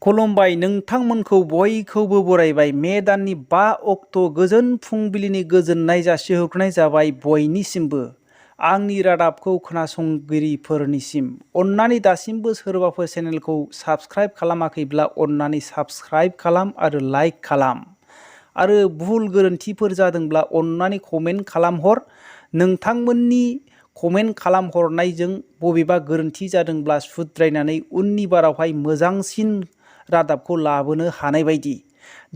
खुलुमबाय नोंथांमोनखौ बयखौबो बरायबाय मे दाननि 5 अक्ट' गोजोन फुंबिलिनि गोजोननाय जासिहरनाय जाबाय बयनिसिमबो आंनि रादाबखौ खोनासंगिरिफोरनिसिम अन्नानै दासिमबो सोरबाफोर चेनेलखौ साबस्क्राइब खालामाखैब्ला अन्नानै साबस्क्राइब खालाम आरो लाइक खालाम आरो भुल गोरोन्थिफोर जादोंब्ला अन्नानै कमेन्ट खालामहर नोंथांमोननि कमेन्ट खालामहरनायजों बबेबा गोरोन्थि जादोंब्ला सुद्रायनानै उननि बारावहाय मोजांसिन रादाबखौ लाबोनो हानाय बायदि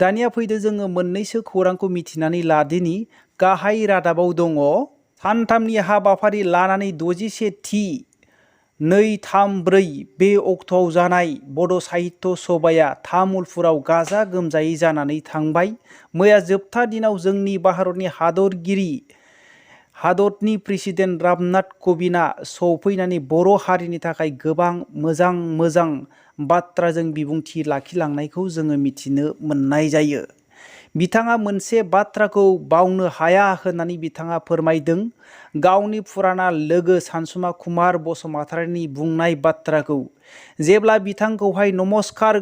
दानिया फैदो जोङो मोननैसो खौरांखौ मिथिनानै लादिनि गाहाय रादाबाव दङ सानथामनि हाबाफारि लानानै 61थि 2-3-4 बे अक्ट'आव जानाय बड' साहित्य सभाया तामुलपुराव गाजा गोमजायै जानानै थांबाय मैया जोबथा दिनाव जोंनि भारतनि हादरनि प्रेसिडेन्ट रामनाथ क'विन्दआ सौफैनानै बर' हारिनि थाखाय गोबां मोजां बाथ्राजों बिबुंथि लाखिलांनायखौ जोङो मिथिनो मोननाय जायो। बिथाङा मोनसे बाथ्राखौ बावनो हाया होननानै बिथाङा फोरमायदों गावनि फुराना लोगो सानसुमा कुमार बसुमतारीनि बुंनाय बाथ्राखौ जेब्ला बिथांखौहाय नमस्कार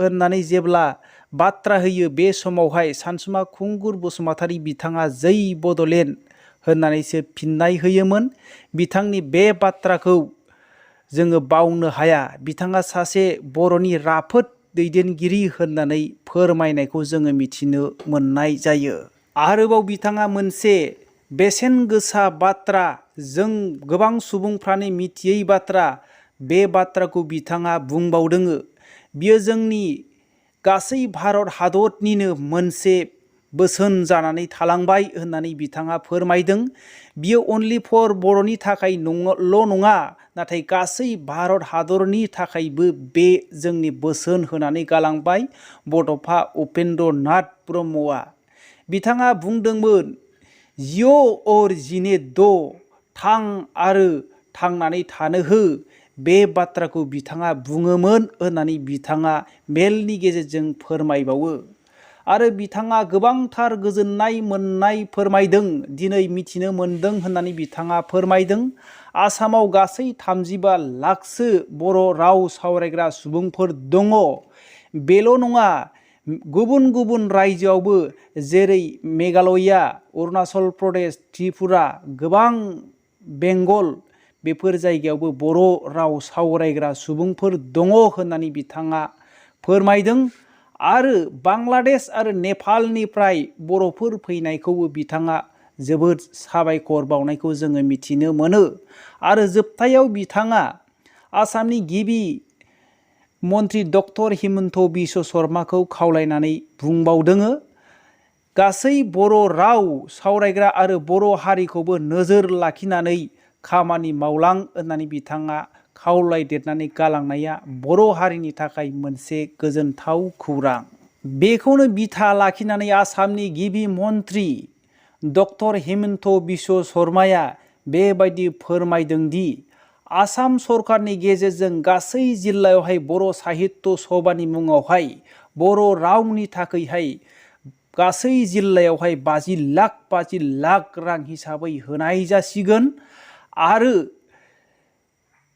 होननानै जेब्ला बाथ्रा होयो बे समावहाय सानसुमा खुंगुर बसुमतारी बिथाङा जै बड'लेण्ड होननानैसो फिननाय होयोमोन बिथांनि बे बाथ्राखौ जोङो बावनो हाया बिथाङा सासे बर'नि राफोद दैदेनगिरि होननानै फोरमायनायखौ जोङो मिथिनो मोननाय जायो। आरोबाव बिथाङा मोनसे बेसेन गोसा बाथ्रा जों गोबां सुबुंफ्रानो मिथियै बाथ्रा बे बाथ्राखौ बिथाङा बुंबावदों बियो जोंनि गासै भारत हादरनिनो मोनसे बोसोन जानानै थालांबाय होननानै बिथाङा फोरमायदों बियो अनलि फर बर'नि थाखाय ल' नङा नाथाय गासै भारत हादरनि थाखायबो बे जोंनि बोसोन होनानै गालांबाय बड'फा उपेन्द्र नाथ ब्रह्मआ बिथाङा बुंदोंमोन जिय' वुर जिनो थां आरो थांनानै थानो हो बे बाथ्राखौ बिथाङा बुङोमोन होननानै बिथाङा मेलनि गेजेरजों फोरमायबावो आरो बिथाङा गोबांथार गोजोननाय मोननाय फोरमायदों दिनै मिथिनो मोनदों होननानै बिथाङा फोरमायदों आसामाव गासै 35 लाखसो बर' राव सावरायग्रा सुबुंफोर दङ बेल' नङा गुबुन रायजोआवबो जेरै मेघालया अरुणाचल प्रदेश त्रिपुरा गोबां बेंगल बेफोर जायगायावबो बर' राव सावरायग्रा सुबुंफोर दङ होननानै बिथाङा फोरमायदों आरो बांलादेश आरो नेपालनिफ्राय बर'फोर फैनायखौबो बिथाङा जोबोद साबायखर बावनायखौ जोङो मिथिनो मोनो आरो जोबथायाव बिथाङा आसामनि गिबि मन्त्रि डक्टर हिमन्त बिश्व शर्माखौ खावलायनानै बुंबावदों गासै बर' राव सावरायग्रा आरो बर' हारिखौबो नोजोर लाखिनानै खामानि मावलां होननानै बिथाङा खावलायदेरनानै गालांनाया बर' हारिनि थाखाय मोनसे गोजोनथाव खौरां बेखौनो बिथा लाखिनानै आसामनि गिबि मन्त्रि डक्टर हिमन्त बिश्व शर्माया बेबायदि फोरमायदों दि आसाम सरकारनि गेजेरजों गासै जिल्लायावहाय बर' साहित्य सभानि मुङावहाय बर' रावनि थाखायहाय गासै जिल्लायावहाय 50 लाख रां हिसाबै होनाय जासिगोन आरो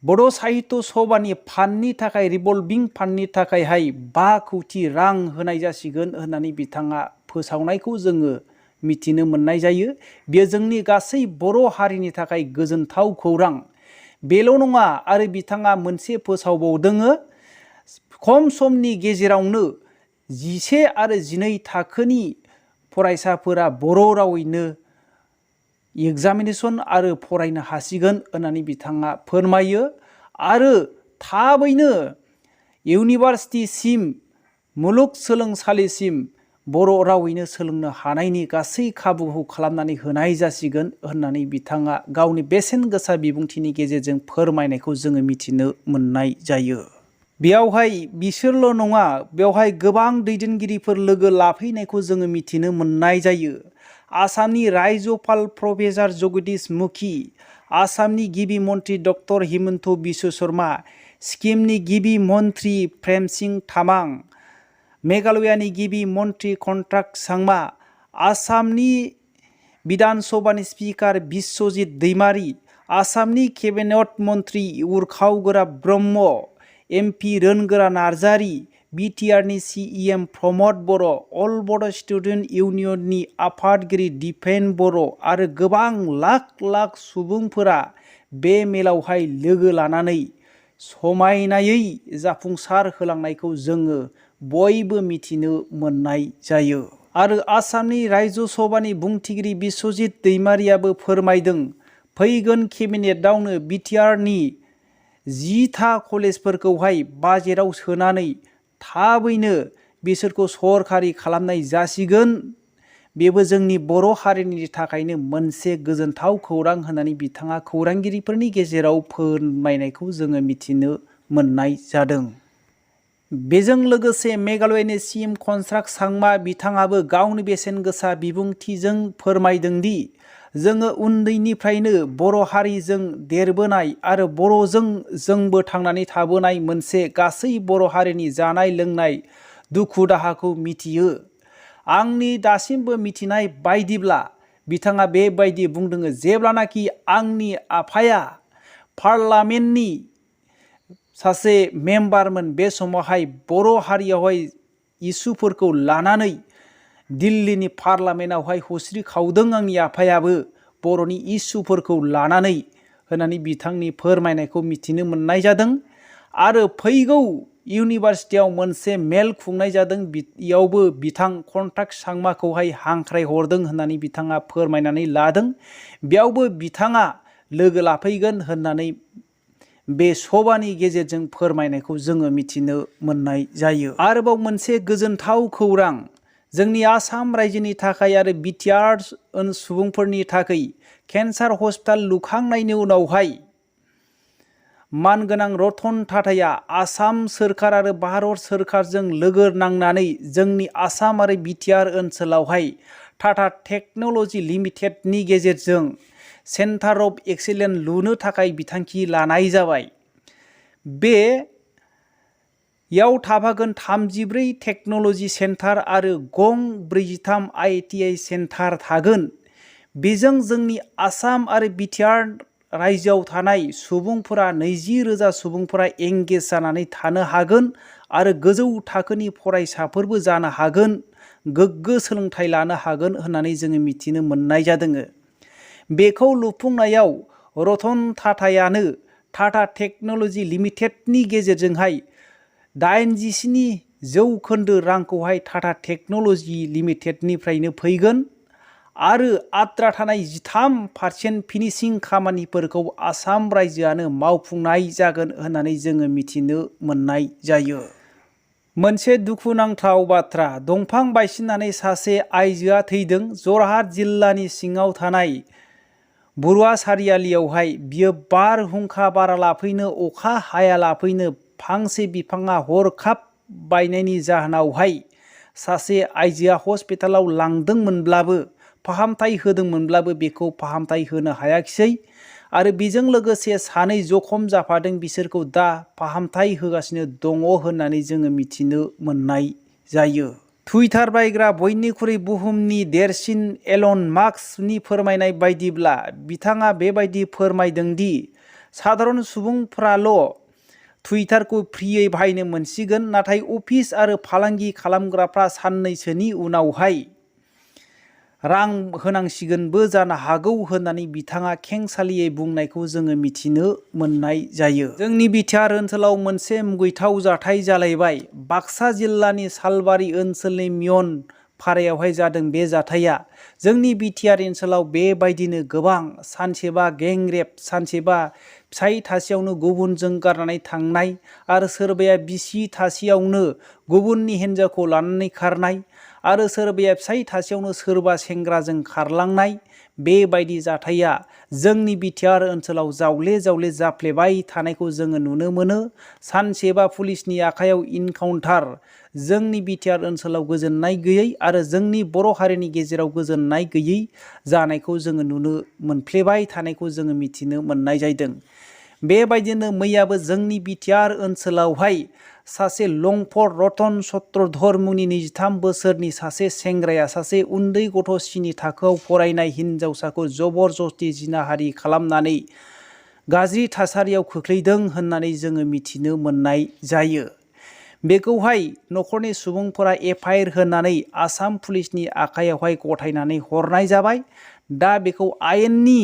बड' साहित्य सभानि फान्डनि थाखाय रिभल्भिं फान्डनि थाखायहाय 5 कौटि रां होनाय जासिगोन होननानै बिथाङा फोसावनायखौ जोङो मिथिनो मोननाय जायो बेयो जोंनि गासै बर' हारिनि थाखाय गोजोनथाव खौरां बेल' नङा आरो बिथाङा मोनसे फोसावबावदों खम समनि गेजेरावनो 11 आरो 12 थाखोनि फरायसाफोरा बर' रावैनो एग्जामिनेसन आरो फरायनो हासिगोन होननानै बिथाङा फोरमायो आरो थाबैनो इउनिभार्सिटिसिम मुलुगसोलोंसालिसिम बर' रावैनो सोलोंनो हानायनि गासै खाबुखौ खालामनानै होनाय जासिगोन होननानै बिथाङा गावनि बेसेन गोसा बिबुंथिनि गेजेरजों फोरमायनायखौ जोङो मिथिनो मोननाय जायो बेयावहाय बिसोरल' नङा बेवहाय गोबां दैदेनगिरिफोर लोगो लाफैनायखौ जोङो मिथिनो मोननाय जायो आसामनि रायजोपाल प्रफेसार जगदीश मुखी आसामनि गिबि मन्त्रि डक्टर हिमन्त बिश्व शर्मा सिक्किमनि गिबि मन्त्रि प्रेमसिं तामां मेघालयानि गिबि मन्त्रि कन्ट्राक्ट सांमा आसामनि बिधान सभानि स्पिकार बिश्वजित दैमारी आसामनि केबिनेट मन्त्रि उरखाव गोरा ब्रह्म एमपि रोनगोरा नार्जारी बिटिआरनि सिएम प्रमद बर', अल बड' स्टुडेन्ट इउनियननि आफादगिरि दिपेन बर' आरो गोबां लाख सुबुंफोरा बे मेलावहाय लोगो लानानै समायनायै जाफुंसार होलांनायखौ जोङो बयबो मिथिनो मोननाय जायो। आरो आसामनि रायजो सभानि बुंथिगिरि बिस्वजित दैमारियाबो फोरमायदों, फैगोन केबिनेटआवनो बिटिआरनि 10था कलेजफोरखौहाय बाजेटआव सोनानै थाबैनो बिसोरखौ सरखारि खालामनाय जासिगोन। बेबो जोंनि बर' हारिनि थाखायनो मोनसे गोजोनथाव खौरां होननानै बिथाङा खौरांगिरिफोरनि गेजेराव फोरमायनायखौ जोङो मिथिनो मोननाय जादों। बेजों लोगोसे मेघालयनि सिएम कनस्ट्राक्ट सांमा बिथाङाबो गावनि बेसेन गोसा बिबुंथिजों फोरमायदोंदि जोङो उन्दैनिफ्रायनो बर' हारिजों देरबोनाय आरो बर'जों जोंबो थांनानै थाबोनाय मोनसे गासै बर' हारिनि जानाय लोंनाय दुखु दाहाखौ मिथियो। आंनि दासिमबो मिथिनाय बायदिब्ला बिथाङा बेबायदि बुंदों, जेब्लानाखि आंनि आफाया पार्लामेन्टनि सासे मेम्बारमोन बे समावहाय बर' हारियावहाय इसुफोरखौ लानानै दिल्लीनि पार्लामेन्टआवहाय हस्रि खावदों आंनि आफायाबो बर'नि इसुफोरखौ लानानै होननानै बिथांनि फोरमायनायखौ मिथिनो मोननाय जादों। आरो फैगौ इउनिभार्सिटियाव मोनसे मेल खुंनाय जादों, बेयावबो बिथां कनस्ट्राक्ट सांमाखौहाय हांख्रायहरदों होननानै बिथाङा फोरमायनानै लादों। बेयावबो बिथाङा लोगो लाफैगोन होननानै बे सभानि गेजेरजों फोरमायनायखौ जोङो मिथिनो मोननाय जायो। आरोबाव मोनसे गोजोनथाव खौरां जोंनि आसाम रायजोनि थाखाय आरो बिटिआर सुबुंफोरनि थाखाय केन्सार हस्पिटाल लुखांनायनि उनावहाय मानगोनां रतन टाटाया आसाम सोरखार आरो भारत सोरखारजों लोगो नांनानै जोंनि आसाम आरो बिटिआर ओनसोलावहाय टाटा टेक्न'लजि लिमिटेडनि गेजेरजों सेन्टार अफ एक्सेलेन्स लुनो थाखाय बिथांखि लानाय जाबाय। बेयाव थाफागोन 34 टेक्न'लजि सेन्टार आरो गं 43 ITI सेन्टार थागोन। बेजों जोंनि आसाम आरो बिटिआर रायजोआव थानाय सुबुंफोरा 20,000 सुबुंफोरा एंगेज जानानै थानो हागोन आरो गोजौ थाखोनि फरायसाफोरबो जानो हागोन, गोग्गो सोलोंथाइ लानो हागोन होननानै जोङो मिथिनो मोननाय जादों। बेखौ लुफुंनायाव रतन टाटायानो टाटा टेक्न'लजि लिमिटेडनि गेजेरजोंहाय 87% रांखौहाय टाटा टेक्न'लजि लिमिटेडनिफ्रायनो फैगोन आरो आद्रा थानाय 13% फिनिशिं खामानिफोरखौ आसाम रायजोआनो मावफुंनाय जागोन होननानै जोङो मिथिनो मोननाय जायो। मोनसे दुखुनांथाव बाथ्रा, दंफां बायसिननानै सासे आइजोआ थैदों। जरहाट जिल्लानि सिङाव थानाय बरुवा सारियालियावहाय बियो बारहुंखा बारा लाफैनो अखा हाया लाफैनो फांसे बिफाङा हरखाब बायनायनि जाहोनावहाय सासे आइजोआ हस्पिटालाव लांदोंमोनब्लाबो फाहामथाय होदोंमोनब्लाबो बेखौ फाहामथाय होनो हायाखिसै आरो बेजों लोगोसे सानै जखम जाफादों, बिसोरखौ दा फाहामथाय होगासिनो दङ होननानै जोङो मिथिनो मोननाय जायो। टुइटार बायग्रा बयनिख्रुइ बुहुमनि देरसिन एलन मास्कनि फोरमायनाय बायदिब्ला बिथाङा बेबायदि फोरमायदों दि साधारन सुबुंफ्राल' टुइटारखौ फ्रियै बाहायनो मोनसिगोन, नाथाय अफिस आरो फालांगि खालामग्राफ्रा साननैसोनि उनावहाय रां होनांसिगोनबो जानो हागौ होननानै बिथाङा खेंसालियै बुंनायखौ जोङो मिथिनो मोननाय जायो। जोंनि बिटिआर ओनसोलाव मोनसे मुगैथाव जाथाय जालायबाय। बाक्सा जिल्लानि सालबारि ओनसोलनि मियन फारायावहाय जादों बे जाथाया। जोंनि बिटिआर ओनसोलाव बेबायदिनो गोबां सानसेबा गेंरेप, सानसेबा फिसाय थासेयावनो गुबुनजों गारनानै थांनाय आरो सोरबाया बिसि थासेयावनो गुबुननि हिन्जावखौ लानानै खारनाय आरो सोरबाया फिसाय थासेयावनो सोरबा सेंग्राजों खारलांनाय, बेबायदि जाथाया जोंनि बिटिआर ओनसोलाव जावले जावले जाफ्लेबाय थानायखौ जोङो नुनो मोनो। सानसेबा पुलिसनि आखायाव इनकाउन्टार, जोंनि बिटिआर ओनसोलाव गोजोननाय गैयै आरो जोंनि बर' हारिनि गेजेराव गोजोननाय गैयै जानायखौ जोङो नुनो मोनफ्लेबाय थानायखौ जोङो मिथिनो मोननाय जादों। बेबायदिनो मैयाबो जोंनि बिटिआर ओनसोलावहाय सासे लंफर रतन चत्रधर मुंनि 23 बोसोरनि सासे सेंग्राया सासे उन्दै गथ' स्नि थाखोआव फरायनाय हिन्जावसाखौ जबरजस्ति जिनाहारि खालामनानै गाज्रि थासारियाव खोख्लैदों होननानै जोङो मिथिनो मोननाय जायो। बेखौहाय न'खरनि सुबुंफोरा एफआइआर होनानै आसाम पुलिसनि आखायावहाय गथायनानै हरनाय जाबाय। दा बेखौ आयेननि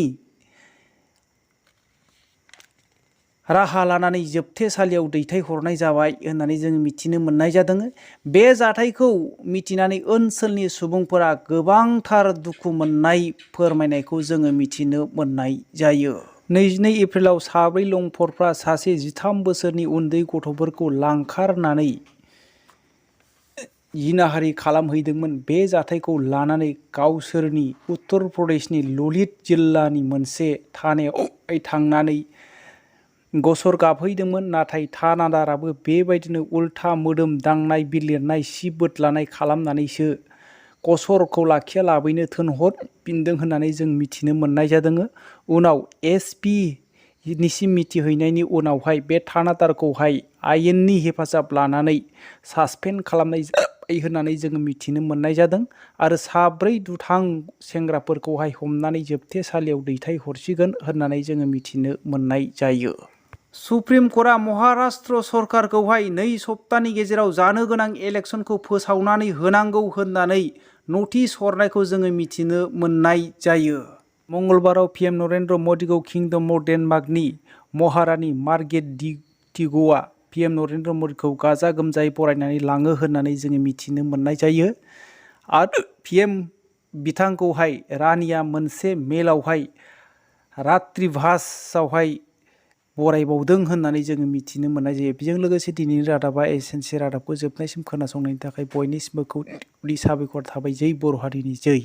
राहा लानानै जोबथेसालियाव दैथायहरनाय जाबाय होननानै जों मिथिनो मोननाय जादों। बे जाथायखौ मिथिनानै ओनसोलनि सुबुंफोरा गोबांथार दुखु मोननाय फोरमायनायखौ जोङो मिथिनो मोननाय जायो। 22 एप्रिलाव साब्रै लंफरफ्रा सासे 13 बोसोरनि उन्दै गथ'फोरखौ लांखारनानै जिनाहारि खालामहैदोंमोन। बे जाथायखौ लानानै गावसोरनि उत्तर प्रदेशनि ललित जिल्लानि मोनसे थानायाव थांनानै गसर गाबहैदोंमोन। नाथाय थानादाराबो बेबायदिनो उल्था मोदोम दांनाय, बिलिरनाय, सि बोदलानाय खालामनानैसो गसरखौ लाखिया लाबैनो थोनहरफिनदों होननानै जों मिथिनो मोननाय जादों। उनाव एसपि निसिम मिथिहैनायनि उनावहाय बे थानादारखौहाय आयेननि हेफाजाब लानानै सासपेन्ड खालामनाय जाबाय होननानै जोङो मिथिनो मोननाय जादों। आरो साब्रै दुथां सेंग्राफोरखौहाय हमनानै जोबथेसालियाव दैथायहरसिगोन होननानै जोङो मिथिनो मोननाय जायो। सुप्रिम कर्टआ महाराष्ट्र सरकारखौहाय 2 सप्तानि गेजेराव जानो गोनां इलेक्सनखौ फोसावनानै होनांगौ होननानै नटिस हरनायखौ जोङो मिथिनो मोननाय जायो। मंगलबाराव पिएम नरेन्द्र मदिखौ किंडम अफ डेनमार्कनि महारानी मार्ग्रेट दिग'आ पिएम नरेन्द्र मदिखौ गाजा गोमजायै बरायनानै लाङो होननानै जोङो मिथिनो मोननाय जायो। आरो पिएम बिथांखौहाय रानिया मोनसे मेलावहाय रात्रिभासआवहाय बरायबावदों होननानै जोङो मिथिनो मोननाय जायो। बेजों लोगोसे दिनैनि रादाबा एसेनोसै। रादाबखौ जोबनायसिम खोनासंनायनि थाखाय बयनिसिमबो खौथि साबायखर थाबाय। जै बर' हारिनि जै।